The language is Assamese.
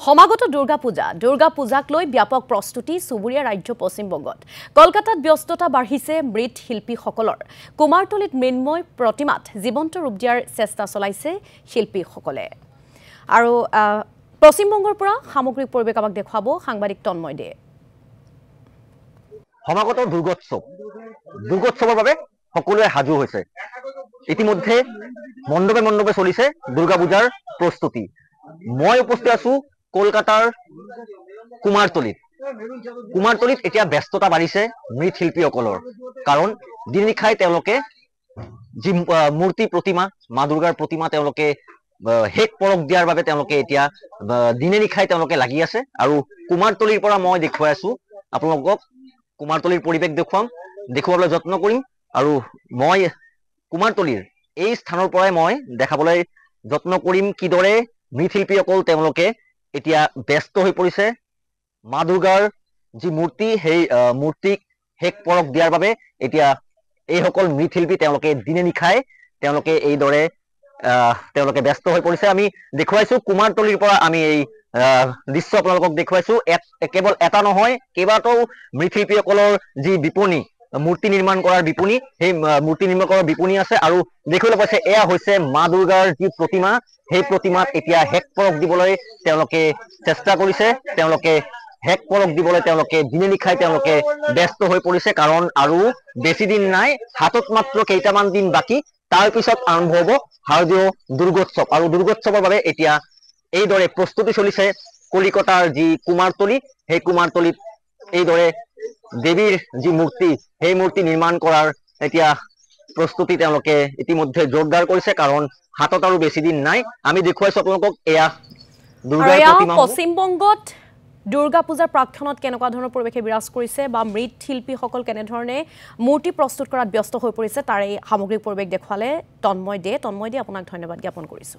সমাগত দুৰ্গা পূজাক লৈ ব্যাপক প্ৰস্তুতি চুবুৰীয়া ৰাজ্য পশ্চিমবংগত কলকাতাত ব্যস্ততা বাঢ়িছে মৃৎ শিল্পীসকলৰ কুমাৰটলিত মৃন্ময় প্ৰতিমাত জীৱন্ত ৰূপ দিয়াৰ চেষ্টা চলাইছে শিল্পীসকলে আৰু পশ্চিমবংগৰ পৰা সামগ্ৰিক পৰিৱেশ আমাক দেখুৱাব সাংবাদিক তন্ময় দে সমাগত দুৰ্গোৎসৱৰ বাবে সকলোৱে সাজু হৈছে ইতিমধ্যে মণ্ডপে চলিছে দুৰ্গা পূজাৰ প্ৰস্তুতি মই উপস্থিত আছো কলকাতাৰ কুমাৰটলিত এতিয়া ব্যস্ততা বাঢ়িছে মৃৎ শিল্পীসকলৰ কাৰণ দিননিশাই তেওঁলোকে যি মূৰ্তি প্ৰতিমা মা দুৰ্গাৰ প্ৰতিমা তেওঁলোকে হেক পৰক দিয়াৰ বাবে তেওঁলোকে এতিয়া দিনে নিশাই তেওঁলোকে লাগি আছে আৰু কুমাৰটলিৰ পৰা মই দেখুৱাই আছো আপোনালোকক কুমাৰটলিৰ পৰিৱেশ দেখুৱাবলৈ যত্ন কৰিম আৰু মই কুমাৰটলিৰ এই স্থানৰ পৰাই মই দেখাবলৈ যত্ন কৰিম কিদৰে মৃৎশিল্পীসকল তেওঁলোকে এতিয়া ব্যস্ত হৈ পৰিছে মা দুৰ্গাৰ যি মূৰ্তি সেই মূৰ্তিক হেক পৰক দিয়াৰ বাবে এতিয়া এইসকল মৃৎশিল্পী তেওঁলোকে দিনে নিশাই তেওঁলোকে এইদৰে তেওঁলোকে ব্যস্ত হৈ পৰিছে আমি দেখুৱাইছো কুমাৰটলিৰ পৰা আমি এই দৃশ্য আপোনালোকক দেখুৱাইছো কেৱল এটা নহয় কেইবাটাও মৃৎশিল্পীসকলৰ যি বিপণী মূৰ্তি নিৰ্মাণ কৰাৰ বিপণী সেই মূৰ্তি নিৰ্মাণ কৰাৰ বিপণী আছে আৰু দেখিবলৈ পাইছে এয়া হৈছে মা দুৰ্গাৰ যি প্ৰতিমা সেই প্ৰতিমাত এতিয়া হেক পৰক দিবলৈ তেওঁলোকে চেষ্টা কৰিছে তেওঁলোকে হেক পৰক দিবলৈ তেওঁলোকে দিনে নিশাই তেওঁলোকে ব্যস্ত হৈ পৰিছে কাৰণ আৰু বেছি দিন নাই হাতত মাত্ৰ কেইটামান দিন বাকী তাৰ পিছত আৰম্ভ হ'ব শাৰদীয় দুৰ্গোৎসৱ আৰু দুৰ্গোৎসৱৰ বাবে এতিয়া এইদৰে প্ৰস্তুতি চলিছে কলিকতাৰ যি কুমাৰটলি সেই কুমাৰটলিত এইদৰে দেৱীৰ যি মূৰ্তি সেই মূৰ্তি নিৰ্মাণ কৰাৰ এতিয়া প্ৰস্তুতি তেওঁলোকে ইতিমধ্যে জোৰদাৰ কৰিছে কাৰণ হাতত আৰু বেছি দিন নাই আমি দেখুৱাইছো আপোনালোকক এয়া দুৰ্গাৰ প্ৰতিমা পশ্চিমবংগত দুৰ্গা পূজাৰ প্ৰাক্ষণত কেনেকুৱা ধৰণৰ পৰিৱেশে বিৰাজ কৰিছে বা মৃৎ শিল্পীসকল কেনেধৰণে মূৰ্তি প্ৰস্তুত কৰাত ব্যস্ত হৈ পৰিছে তাৰে সামগ্ৰিক পৰিৱেশ দেখুৱালে তন্ময় দে আপোনাক ধন্যবাদ জ্ঞাপন কৰিছো।